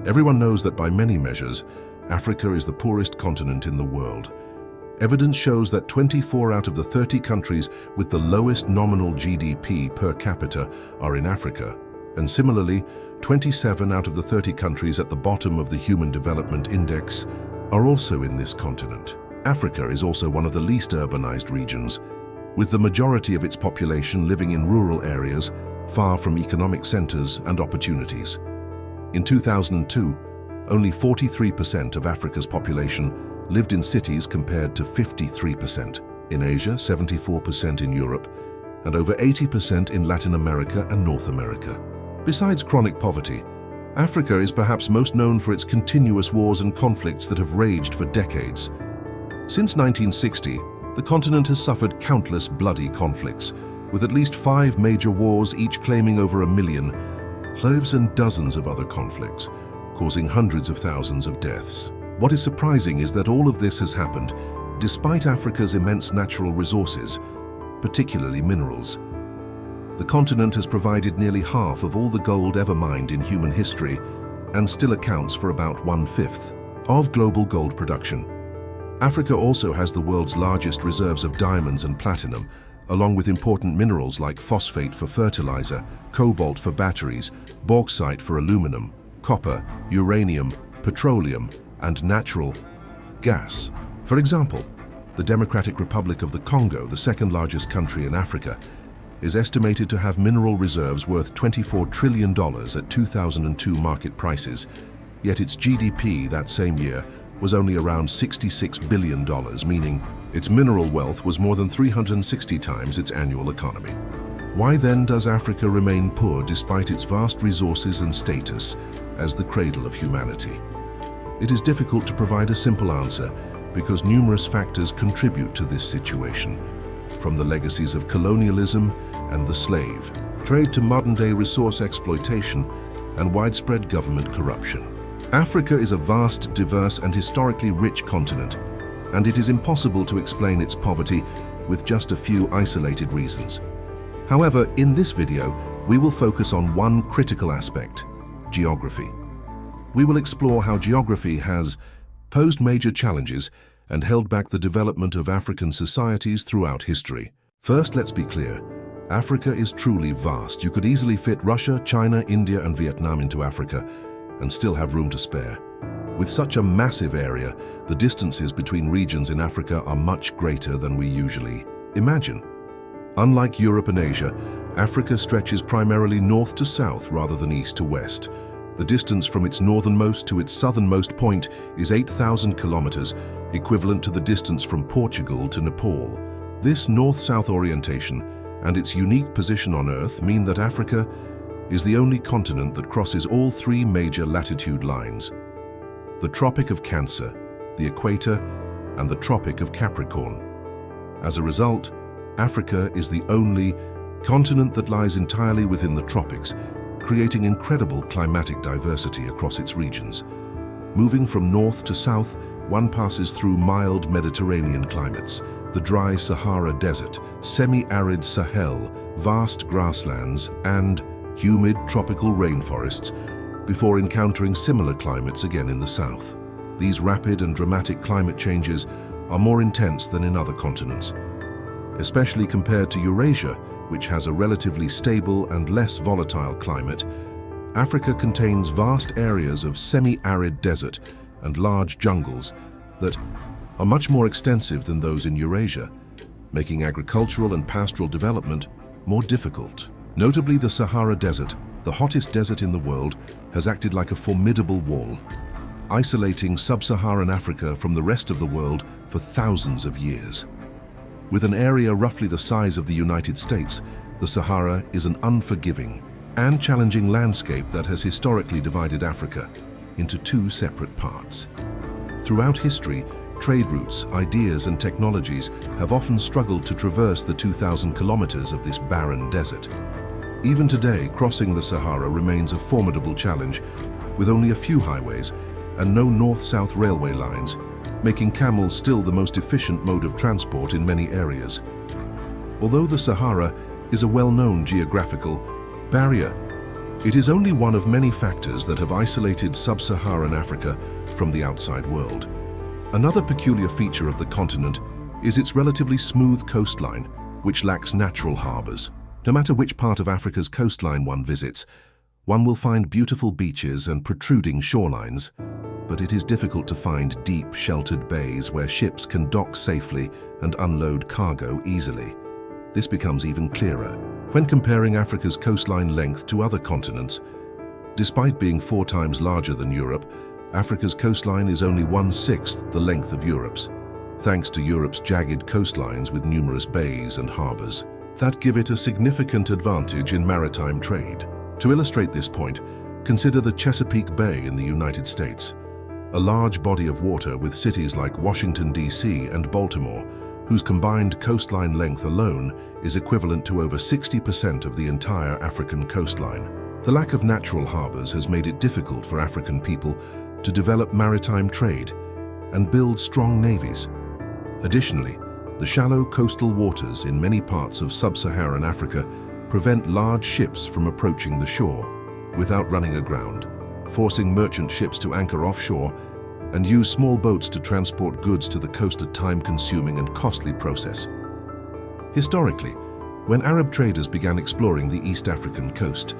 Everyone knows that by many measures, Africa is the poorest continent in the world. Evidence shows that 24 out of the 30 countries with the lowest nominal GDP per capita are in Africa, and similarly, 27 out of the 30 countries at the bottom of the Human Development Index are also in this continent. Africa is also one of the least urbanized regions, with the majority of its population living in rural areas far from economic centers and opportunities. In 2002, only 43% of Africa's population lived in cities compared to 53% in Asia, 74% in Europe, and over 80% in Latin America and North America. Besides chronic poverty, Africa is perhaps most known for its continuous wars and conflicts that have raged for decades. Since 1960, the continent has suffered countless bloody conflicts, with at least 5 major wars, each claiming over 1 million lives, and dozens of other conflicts, causing hundreds of thousands of deaths. What is surprising is that all of this has happened despite Africa's immense natural resources, particularly minerals. The continent has provided nearly half of all the gold ever mined in human history and still accounts for about 1/5 of global gold production. Africa also has the world's largest reserves of diamonds and platinum, along with important minerals like phosphate for fertilizer, cobalt for batteries, bauxite for aluminum, copper, uranium, petroleum, and natural gas. For example, the Democratic Republic of the Congo, the second largest country in Africa, is estimated to have mineral reserves worth $24 trillion at 2002 market prices, yet its GDP that same year was only around $66 billion, meaning its mineral wealth was more than 360 times its annual economy. Why then does Africa remain poor despite its vast resources and status as the cradle of humanity? It is difficult to provide a simple answer because numerous factors contribute to this situation, from the legacies of colonialism and the slave trade to modern-day resource exploitation and widespread government corruption. Africa is a vast, diverse, and historically rich continent, and it is impossible to explain its poverty with just a few isolated reasons. However, in this video, we will focus on one critical aspect: geography. We will explore how geography has posed major challenges and held back the development of African societies throughout history. First, let's be clear. Africa is truly vast. You could easily fit Russia, China, India, and Vietnam into Africa and still have room to spare. With such a massive area, the distances between regions in Africa are much greater than we usually imagine. Unlike Europe and Asia, Africa stretches primarily north to south rather than east to west. The distance from its northernmost to its southernmost point is 8,000 kilometers, equivalent to the distance from Portugal to Nepal. This north-south orientation and its unique position on Earth mean that Africa is the only continent that crosses all 3 major latitude lines: the Tropic of Cancer, the Equator, and the Tropic of Capricorn. As a result, Africa is the only continent that lies entirely within the tropics, creating incredible climatic diversity across its regions. Moving from north to south, one passes through mild Mediterranean climates, the dry Sahara Desert, semi-arid Sahel, vast grasslands, and humid tropical rainforests, before encountering similar climates again in the south. These rapid and dramatic climate changes are more intense than in other continents, especially compared to Eurasia, which has a relatively stable and less volatile climate. Africa contains vast areas of semi-arid desert and large jungles that are much more extensive than those in Eurasia, making agricultural and pastoral development more difficult. Notably, the Sahara Desert, the hottest desert in the world, has acted like a formidable wall, isolating sub-Saharan Africa from the rest of the world for thousands of years. With an area roughly the size of the United States, the Sahara is an unforgiving and challenging landscape that has historically divided Africa into 2 separate parts. Throughout history, trade routes, ideas, and technologies have often struggled to traverse the 2,000 kilometers of this barren desert. Even today, crossing the Sahara remains a formidable challenge, with only a few highways and no north-south railway lines, making camels still the most efficient mode of transport in many areas. Although the Sahara is a well-known geographical barrier, It is only one of many factors that have isolated sub-Saharan Africa from the outside world. Another peculiar feature of the continent is its relatively smooth coastline, which lacks natural harbors. No matter which part of Africa's coastline one visits, one will find beautiful beaches and protruding shorelines, but it is difficult to find deep, sheltered bays where ships can dock safely and unload cargo easily. This becomes even clearer when comparing Africa's coastline length to other continents. Despite being 4 times larger than Europe, Africa's coastline is only 1/6 the length of Europe's, thanks to Europe's jagged coastlines with numerous bays and harbors that give it a significant advantage in maritime trade. To illustrate this point, consider the Chesapeake Bay in the United States, a large body of water with cities like Washington, D.C. and Baltimore, whose combined coastline length alone is equivalent to over 60% of the entire African coastline. The lack of natural harbors has made it difficult for African people to develop maritime trade and build strong navies. Additionally, the shallow coastal waters in many parts of sub-Saharan Africa prevent large ships from approaching the shore without running aground, forcing merchant ships to anchor offshore and use small boats to transport goods to the coast, a time-consuming and costly process. Historically, when Arab traders began exploring the East African coast,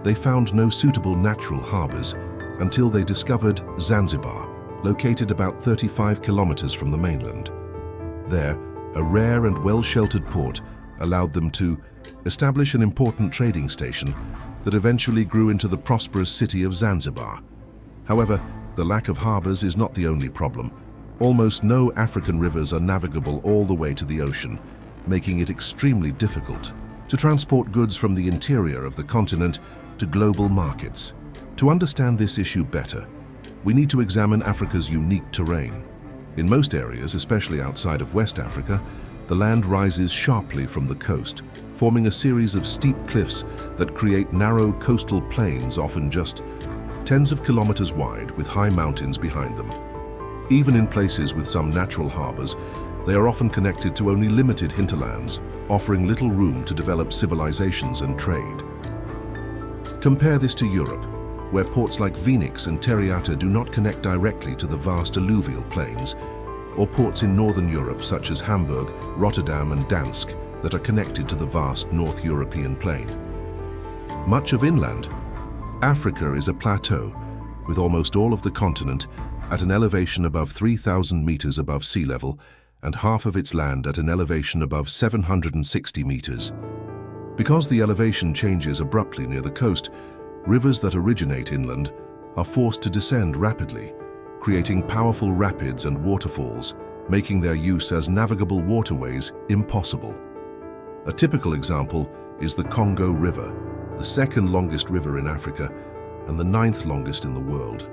they found no suitable natural harbors until they discovered Zanzibar, located about 35 kilometers from the mainland. There, a rare and well-sheltered port allowed them to establish an important trading station that eventually grew into the prosperous city of Zanzibar. However, the lack of harbors is not the only problem. Almost no African rivers are navigable all the way to the ocean, making it extremely difficult to transport goods from the interior of the continent to global markets. To understand this issue better, we need to examine Africa's unique terrain. In most areas, especially outside of West Africa, the land rises sharply from the coast, forming a series of steep cliffs that create narrow coastal plains, often just tens of kilometers wide, with high mountains behind them. Even in places with some natural harbors, they are often connected to only limited hinterlands, offering little room to develop civilizations and trade. Compare this to Europe, where ports like Phoenix and Teriata do not connect directly to the vast alluvial plains, or ports in northern Europe such as Hamburg, Rotterdam and Dansk that are connected to the vast North European plain. Much of inland Africa is a plateau, with almost all of the continent at an elevation above 3,000 meters above sea level and half of its land at an elevation above 760 meters. Because the elevation changes abruptly near the coast, rivers that originate inland are forced to descend rapidly, creating powerful rapids and waterfalls, making their use as navigable waterways impossible. A typical example is the Congo River, the second longest river in Africa and the 9th longest in the world.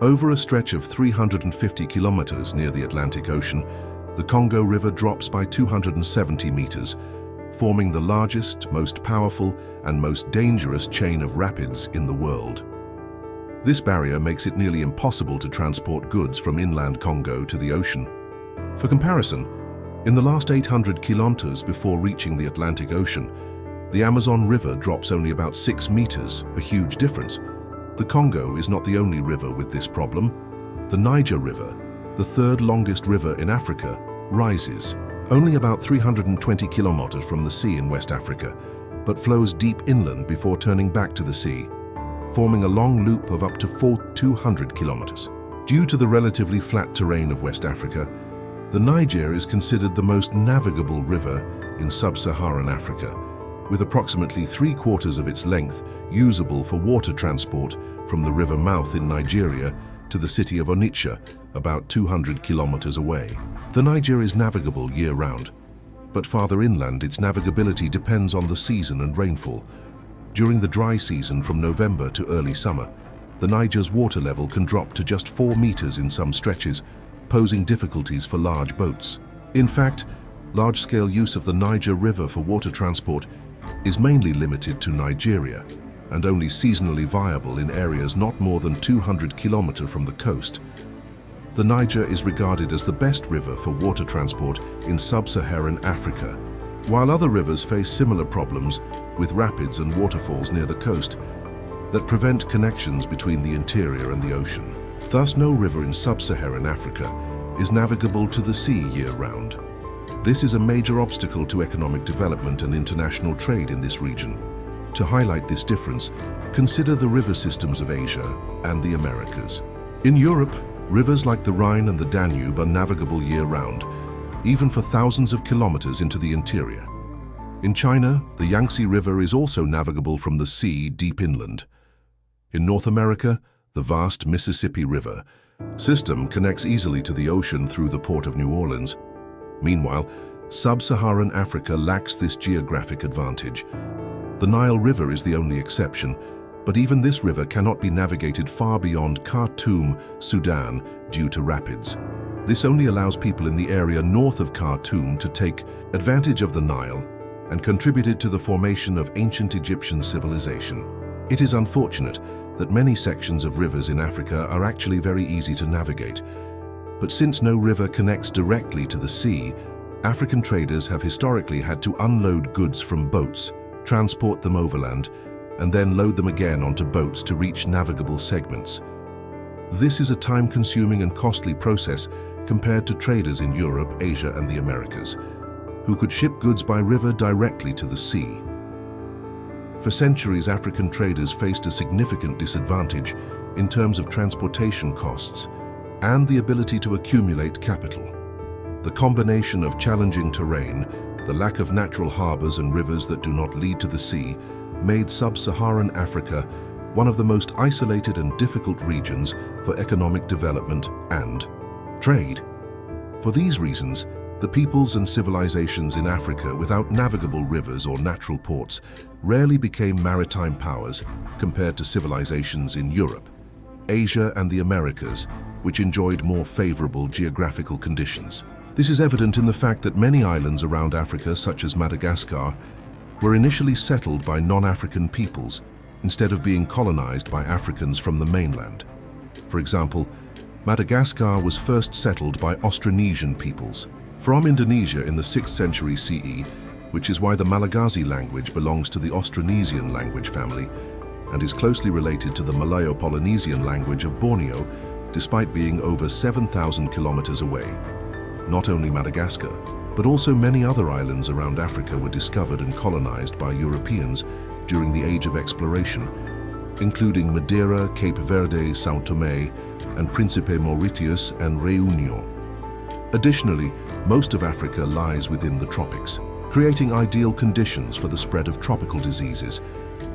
Over a stretch of 350 kilometers near the Atlantic Ocean, the Congo River drops by 270 meters, forming the largest, most powerful, and most dangerous chain of rapids in the world. This barrier makes it nearly impossible to transport goods from inland Congo to the ocean. For comparison, in the last 800 kilometers before reaching the Atlantic Ocean, the Amazon River drops only about 6 meters, a huge difference. The Congo is not the only river with this problem. The Niger River, the 3rd longest river in Africa, rises only about 320 kilometers from the sea in West Africa, but flows deep inland before turning back to the sea, forming a long loop of up to 200 kilometers. Due to the relatively flat terrain of West Africa, the Niger is considered the most navigable river in sub-Saharan Africa, with approximately 3/4 of its length usable for water transport from the river mouth in Nigeria to the city of Onitsha, about 200 kilometers away. The Niger is navigable year-round, but farther inland its navigability depends on the season and rainfall. During the dry season from November to early summer, the Niger's water level can drop to just 4 meters in some stretches, posing difficulties for large boats. In fact, large-scale use of the Niger River for water transport is mainly limited to Nigeria and only seasonally viable in areas not more than 200 kilometers from the coast. The Niger is regarded as the best river for water transport in sub-Saharan Africa. While other rivers face similar problems with rapids and waterfalls near the coast, that prevent connections between the interior and the ocean. Thus, no river in sub-Saharan Africa is navigable to the sea year-round. This is a major obstacle to economic development and international trade in this region. To highlight this difference, consider the river systems of Asia and the Americas. In Europe, rivers like the Rhine and the Danube are navigable year-round, even for thousands of kilometers into the interior. In China, the Yangtze River is also navigable from the sea deep inland. In North America, the vast Mississippi River system connects easily to the ocean through the port of New Orleans. Meanwhile, sub-Saharan Africa lacks this geographic advantage. The Nile River is the only exception, but even this river cannot be navigated far beyond Khartoum, Sudan, due to rapids. This only allows people in the area north of Khartoum to take advantage of the Nile and contributed to the formation of ancient Egyptian civilization. It is unfortunate that many sections of rivers in Africa are actually very easy to navigate. But since no river connects directly to the sea, African traders have historically had to unload goods from boats, transport them overland, and then load them again onto boats to reach navigable segments. This is a time-consuming and costly process compared to traders in Europe, Asia, and the Americas, who could ship goods by river directly to the sea. For centuries, African traders faced a significant disadvantage in terms of transportation costs and the ability to accumulate capital. The combination of challenging terrain, the lack of natural harbors and rivers that do not lead to the sea, made sub-Saharan Africa one of the most isolated and difficult regions for economic development and trade. For these reasons, the peoples and civilizations in Africa without navigable rivers or natural ports rarely became maritime powers compared to civilizations in Europe, Asia, and the Americas, which enjoyed more favorable geographical conditions. This is evident in the fact that many islands around Africa, such as Madagascar, were initially settled by non-African peoples instead of being colonized by Africans from the mainland. For example, Madagascar was first settled by Austronesian peoples from Indonesia in the 6th century CE, which is why the Malagasy language belongs to the Austronesian language family and is closely related to the Malayo-Polynesian language of Borneo, despite being over 7,000 kilometers away. Not only Madagascar, but also many other islands around Africa were discovered and colonized by Europeans during the Age of Exploration, including Madeira, Cape Verde, São Tomé, and Príncipe Mauritius and Réunion. Additionally, most of Africa lies within the tropics, creating ideal conditions for the spread of tropical diseases,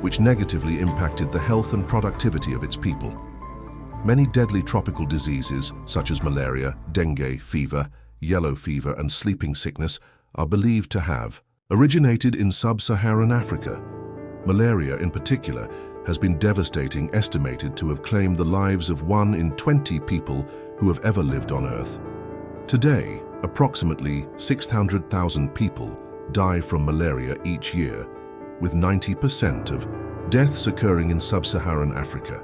which negatively impacted the health and productivity of its people. Many deadly tropical diseases, such as malaria, dengue fever, yellow fever, and sleeping sickness, are believed to have originated in sub-Saharan Africa. Malaria, in particular, has been devastating, estimated to have claimed the lives of 1 in 20 people who have ever lived on Earth. Today, approximately 600,000 people die from malaria each year, with 90% of deaths occurring in sub-Saharan Africa.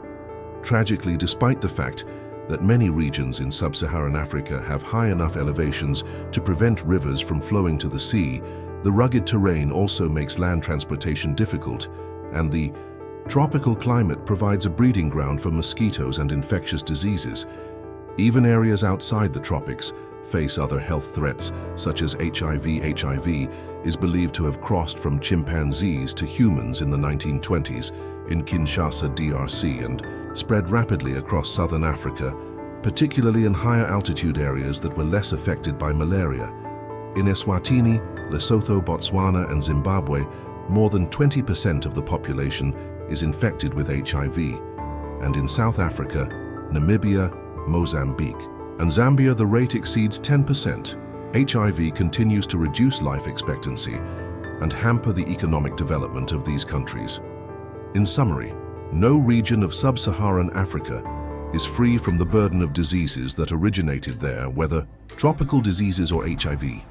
Tragically, despite the fact that many regions in sub-Saharan Africa have high enough elevations to prevent rivers from flowing to the sea, the rugged terrain also makes land transportation difficult, and the tropical climate provides a breeding ground for mosquitoes and infectious diseases. Even areas outside the tropics face other health threats, such as HIV. HIV is believed to have crossed from chimpanzees to humans in the 1920s in Kinshasa, DRC, and spread rapidly across southern Africa, particularly in higher altitude areas that were less affected by malaria. In Eswatini, Lesotho, Botswana, and Zimbabwe, more than 20% of the population is infected with HIV, and in South Africa, Namibia, Mozambique, and Zambia the rate exceeds 10%. HIV continues to reduce life expectancy and hamper the economic development of these countries. In summary, no region of sub-Saharan Africa is free from the burden of diseases that originated there, whether tropical diseases or HIV.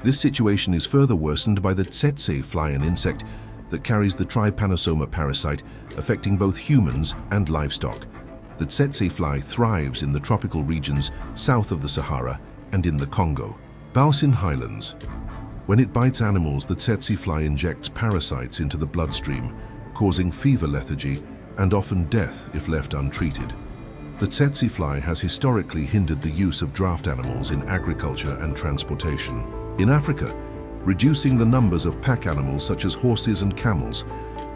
This situation is further worsened by the tsetse fly, an insect that carries the trypanosoma parasite, affecting both humans and livestock. The tsetse fly thrives in the tropical regions south of the Sahara and in the Congo. Bausin Highlands. When it bites animals, the tsetse fly injects parasites into the bloodstream, causing fever lethargy and often death if left untreated. The tsetse fly has historically hindered the use of draft animals in agriculture and transportation. In Africa, reducing the numbers of pack animals such as horses and camels,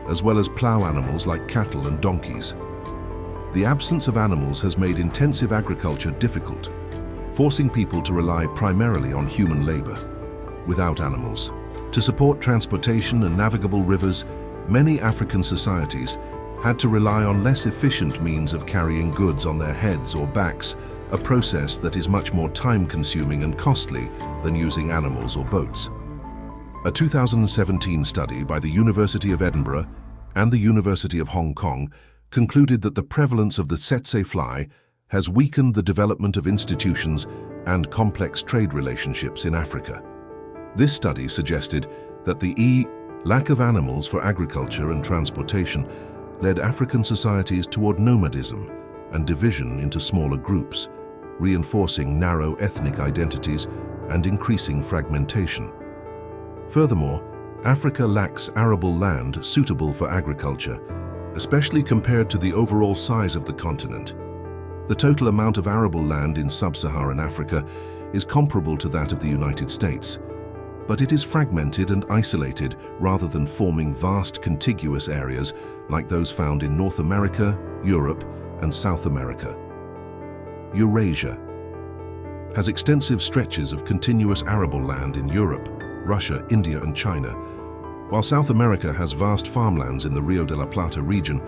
as well as plough animals like cattle and donkeys. The absence of animals has made intensive agriculture difficult, forcing people to rely primarily on human labor. Without animals, to support transportation and navigable rivers, many African societies had to rely on less efficient means of carrying goods on their heads or backs, a process that is much more time-consuming and costly than using animals or boats. A 2017 study by the University of Edinburgh and the University of Hong Kong concluded that the prevalence of the tsetse fly has weakened the development of institutions and complex trade relationships in Africa. This study suggested that the lack of animals for agriculture and transportation led African societies toward nomadism and division into smaller groups, reinforcing narrow ethnic identities and increasing fragmentation. Furthermore, Africa lacks arable land suitable for agriculture, especially compared to the overall size of the continent. The total amount of arable land in sub-Saharan Africa is comparable to that of the United States, but it is fragmented and isolated rather than forming vast contiguous areas like those found in North America, Europe, and South America. Eurasia has extensive stretches of continuous arable land in Europe, Russia, India, and China, while South America has vast farmlands in the Rio de la Plata region,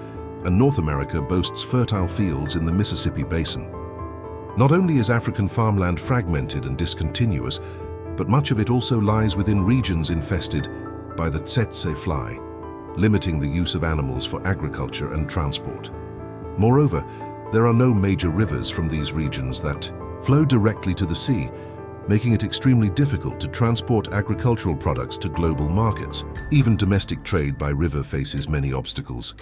and North America boasts fertile fields in the Mississippi Basin. Not only is African farmland fragmented and discontinuous, but much of it also lies within regions infested by the tsetse fly, limiting the use of animals for agriculture and transport. Moreover, there are no major rivers from these regions that flow directly to the sea, making it extremely difficult to transport agricultural products to global markets. Even domestic trade by river faces many obstacles.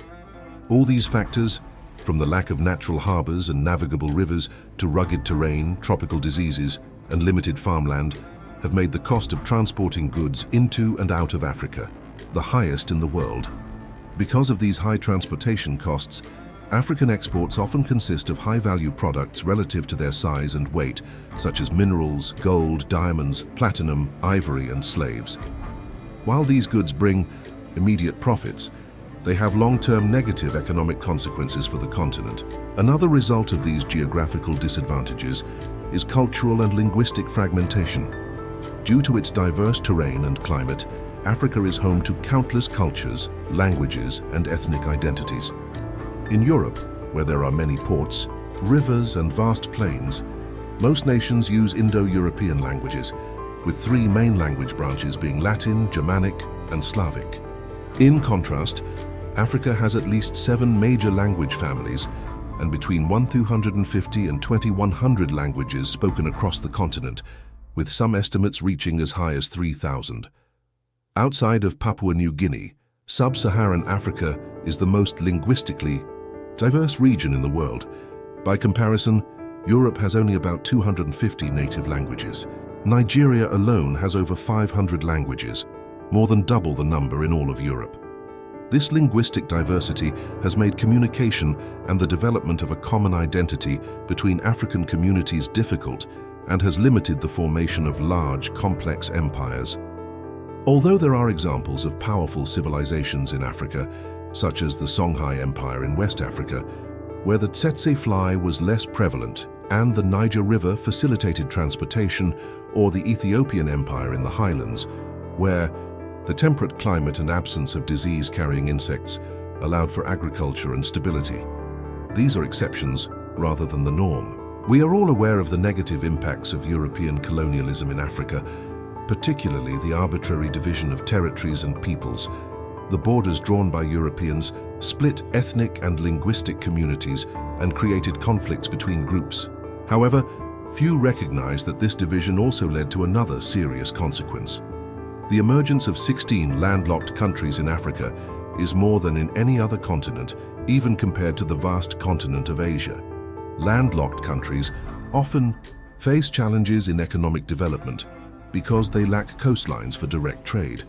All these factors, from the lack of natural harbors and navigable rivers to rugged terrain, tropical diseases, and limited farmland, have made the cost of transporting goods into and out of Africa the highest in the world. Because of these high transportation costs, African exports often consist of high-value products relative to their size and weight, such as minerals, gold, diamonds, platinum, ivory, and slaves. While these goods bring immediate profits, they have long-term negative economic consequences for the continent. Another result of these geographical disadvantages is cultural and linguistic fragmentation. Due to its diverse terrain and climate, Africa is home to countless cultures, languages, and ethnic identities. In Europe, where there are many ports, rivers, and vast plains, most nations use Indo-European languages, with three main language branches being Latin, Germanic, and Slavic. In contrast, Africa has at least 7 major language families and between 1,250 and 2,100 languages spoken across the continent, with some estimates reaching as high as 3,000. Outside of Papua New Guinea, sub-Saharan Africa is the most linguistically diverse region in the world. By comparison, Europe has only about 250 native languages. Nigeria alone has over 500 languages, more than double the number in all of Europe. This linguistic diversity has made communication and the development of a common identity between African communities difficult and has limited the formation of large, complex empires. Although there are examples of powerful civilizations in Africa, such as the Songhai Empire in West Africa, where the tsetse fly was less prevalent and the Niger River facilitated transportation, or the Ethiopian Empire in the highlands, where the temperate climate and absence of disease-carrying insects allowed for agriculture and stability. These are exceptions rather than the norm. We are all aware of the negative impacts of European colonialism in Africa, particularly the arbitrary division of territories and peoples. The borders drawn by Europeans split ethnic and linguistic communities and created conflicts between groups. However, few recognize that this division also led to another serious consequence. The emergence of 16 landlocked countries in Africa is more than in any other continent, even compared to the vast continent of Asia. Landlocked countries often face challenges in economic development because they lack coastlines for direct trade.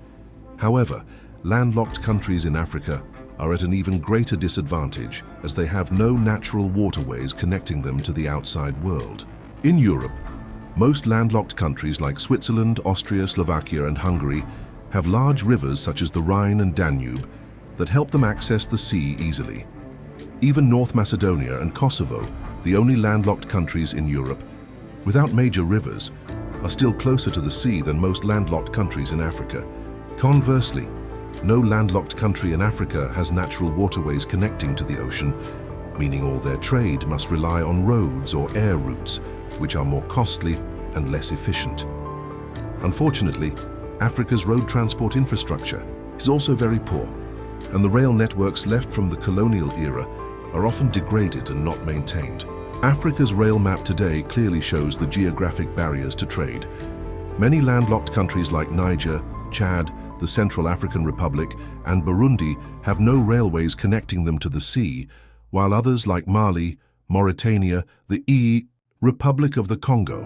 However, landlocked countries in Africa are at an even greater disadvantage as they have no natural waterways connecting them to the outside world. In Europe, most landlocked countries like Switzerland, Austria, Slovakia, and Hungary have large rivers such as the Rhine and Danube that help them access the sea easily. Even North Macedonia and Kosovo, the only landlocked countries in Europe, without major rivers, are still closer to the sea than most landlocked countries in Africa. Conversely, no landlocked country in Africa has natural waterways connecting to the ocean, meaning all their trade must rely on roads or air routes, which are more costly and less efficient. Unfortunately, Africa's road transport infrastructure is also very poor, and the rail networks left from the colonial era are often degraded and not maintained. Africa's rail map today clearly shows the geographic barriers to trade. Many landlocked countries like Niger, Chad, the Central African Republic, and Burundi have no railways connecting them to the sea, while others like Mali, Mauritania, the Republic of the Congo,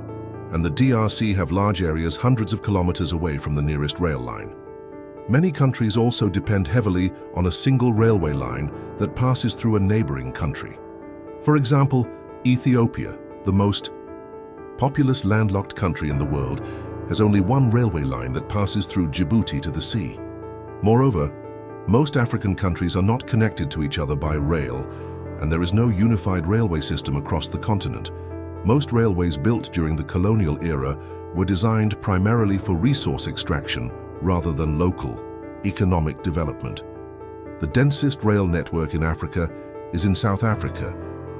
and the DRC have large areas hundreds of kilometers away from the nearest rail line. Many countries also depend heavily on a single railway line that passes through a neighboring country. For example, Ethiopia, the most populous landlocked country in the world, has only one railway line that passes through Djibouti to the sea. Moreover, most African countries are not connected to each other by rail, and there is no unified railway system across the continent. Most railways built during the colonial era were designed primarily for resource extraction rather than local, economic development. The densest rail network in Africa is in South Africa,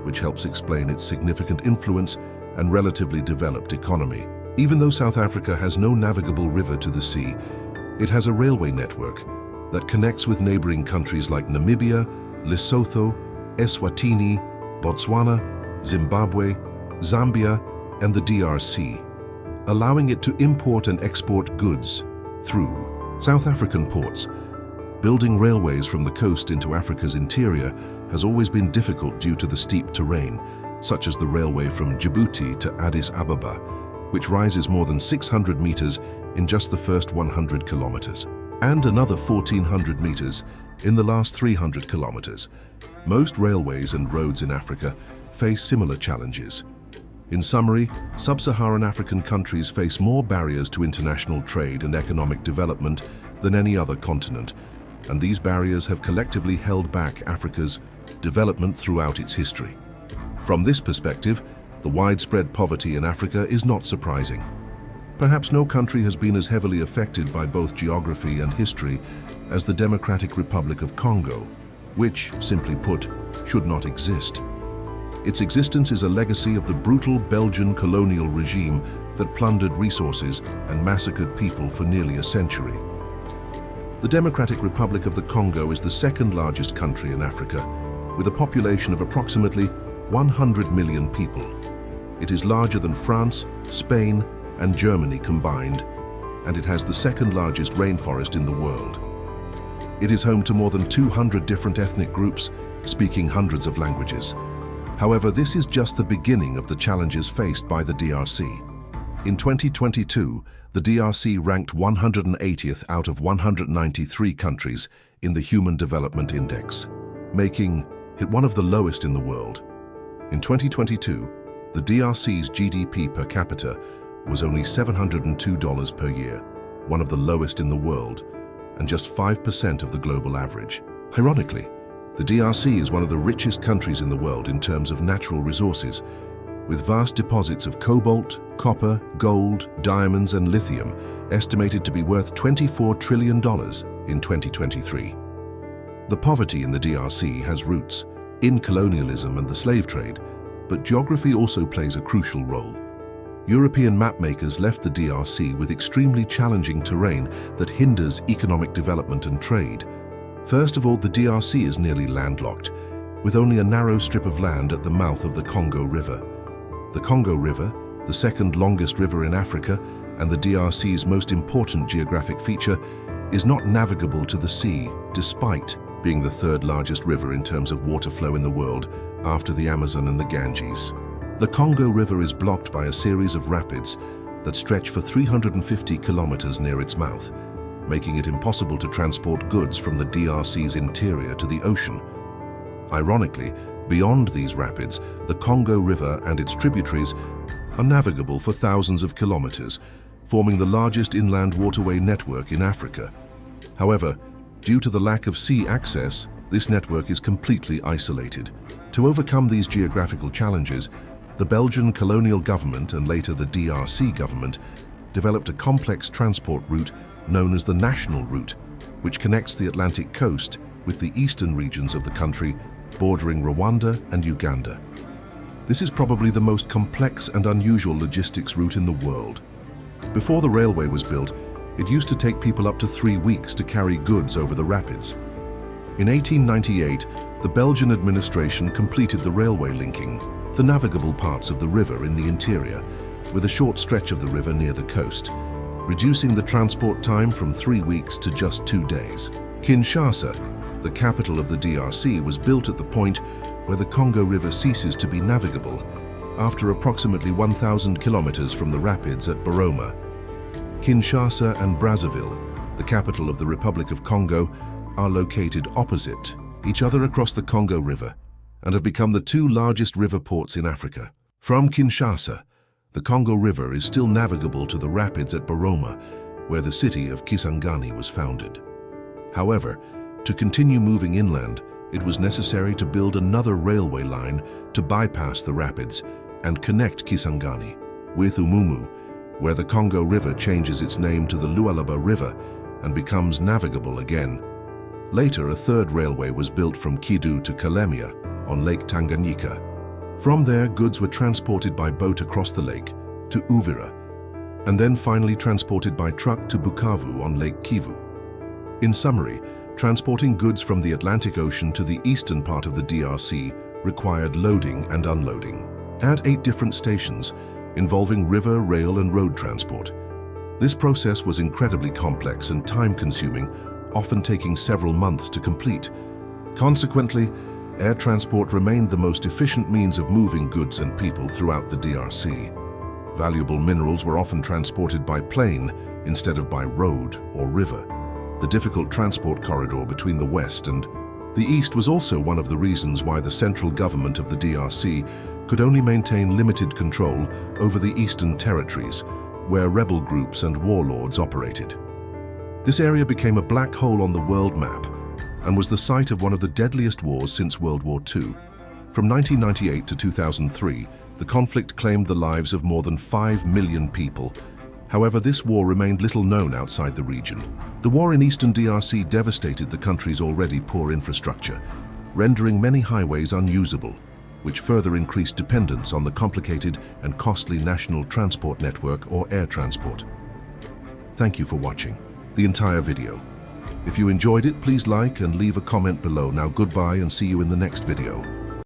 which helps explain its significant influence and relatively developed economy. Even though South Africa has no navigable river to the sea, it has a railway network that connects with neighboring countries like Namibia, Lesotho, Eswatini, Botswana, Zimbabwe, Zambia, and the DRC, allowing it to import and export goods through South African ports. Building railways from the coast into Africa's interior has always been difficult due to the steep terrain, such as the railway from Djibouti to Addis Ababa, which rises more than 600 meters in just the first 100 kilometers, and another 1,400 meters in the last 300 kilometers. Most railways and roads in Africa face similar challenges. In summary, sub-Saharan African countries face more barriers to international trade and economic development than any other continent, and these barriers have collectively held back Africa's development throughout its history. From this perspective, the widespread poverty in Africa is not surprising. Perhaps no country has been as heavily affected by both geography and history as the Democratic Republic of Congo, which, simply put, should not exist. Its existence is a legacy of the brutal Belgian colonial regime that plundered resources and massacred people for nearly a century. The Democratic Republic of the Congo is the second largest country in Africa, with a population of approximately 100 million people. It is larger than France, Spain, and Germany combined, and it has the second largest rainforest in the world. It is home to more than 200 different ethnic groups, speaking hundreds of languages. However, this is just the beginning of the challenges faced by the DRC. In 2022, the DRC ranked 180th out of 193 countries in the Human Development Index, making it one of the lowest in the world. In 2022, the DRC's GDP per capita was only $702 per year, one of the lowest in the world, and just 5% of the global average. Ironically, the DRC is one of the richest countries in the world in terms of natural resources, with vast deposits of cobalt, copper, gold, diamonds, and lithium estimated to be worth $24 trillion in 2023. The poverty in the DRC has roots in colonialism and the slave trade, but geography also plays a crucial role. European mapmakers left the DRC with extremely challenging terrain that hinders economic development and trade. First of all, the DRC is nearly landlocked, with only a narrow strip of land at the mouth of the Congo River. The Congo River, the second longest river in Africa and the DRC's most important geographic feature, is not navigable to the sea, despite being the third largest river in terms of water flow in the world, after the Amazon and the Ganges. The Congo River is blocked by a series of rapids that stretch for 350 kilometers near its mouth, making it impossible to transport goods from the DRC's interior to the ocean. Ironically, beyond these rapids, the Congo River and its tributaries are navigable for thousands of kilometers, forming the largest inland waterway network in Africa. However, due to the lack of sea access, this network is completely isolated. To overcome these geographical challenges, the Belgian colonial government and later the DRC government developed a complex transport route known as the National Route, which connects the Atlantic coast with the eastern regions of the country bordering Rwanda and Uganda. This is probably the most complex and unusual logistics route in the world. Before the railway was built, it used to take people up to 3 weeks to carry goods over the rapids. In 1898, the Belgian administration completed the railway linking the navigable parts of the river in the interior with a short stretch of the river near the coast, reducing the transport time from 3 weeks to just 2 days. Kinshasa, the capital of the DRC, was built at the point where the Congo River ceases to be navigable, after approximately 1,000 kilometers from the rapids at Boroma. Kinshasa and Brazzaville, the capital of the Republic of Congo, are located opposite each other across the Congo River and have become the 2 largest river ports in Africa. From Kinshasa, the Congo River is still navigable to the rapids at Boroma, where the city of Kisangani was founded. However, to continue moving inland, it was necessary to build another railway line to bypass the rapids and connect Kisangani with Umumu, where the Congo River changes its name to the Lualaba River and becomes navigable again. Later, a third railway was built from Kidu to Kalemie on Lake Tanganyika. From there, goods were transported by boat across the lake to Uvira, and then finally transported by truck to Bukavu on Lake Kivu. In summary, transporting goods from the Atlantic Ocean to the eastern part of the DRC required loading and unloading at 8 different stations, involving river, rail, and road transport. This process was incredibly complex and time-consuming, often taking several months to complete. Consequently, air transport remained the most efficient means of moving goods and people throughout the DRC. Valuable minerals were often transported by plane instead of by road or river. The difficult transport corridor between the west and the east was also one of the reasons why the central government of the DRC could only maintain limited control over the eastern territories, where rebel groups and warlords operated. This area became a black hole on the world map and was the site of one of the deadliest wars since World War II. From 1998 to 2003, the conflict claimed the lives of more than 5 million people. However, this war remained little known outside the region. The war in eastern DRC devastated the country's already poor infrastructure, rendering many highways unusable, which further increased dependence on the complicated and costly national transport network or air transport. Thank you for watching the entire video. If you enjoyed it, please like and leave a comment below. Now goodbye and see you in the next video.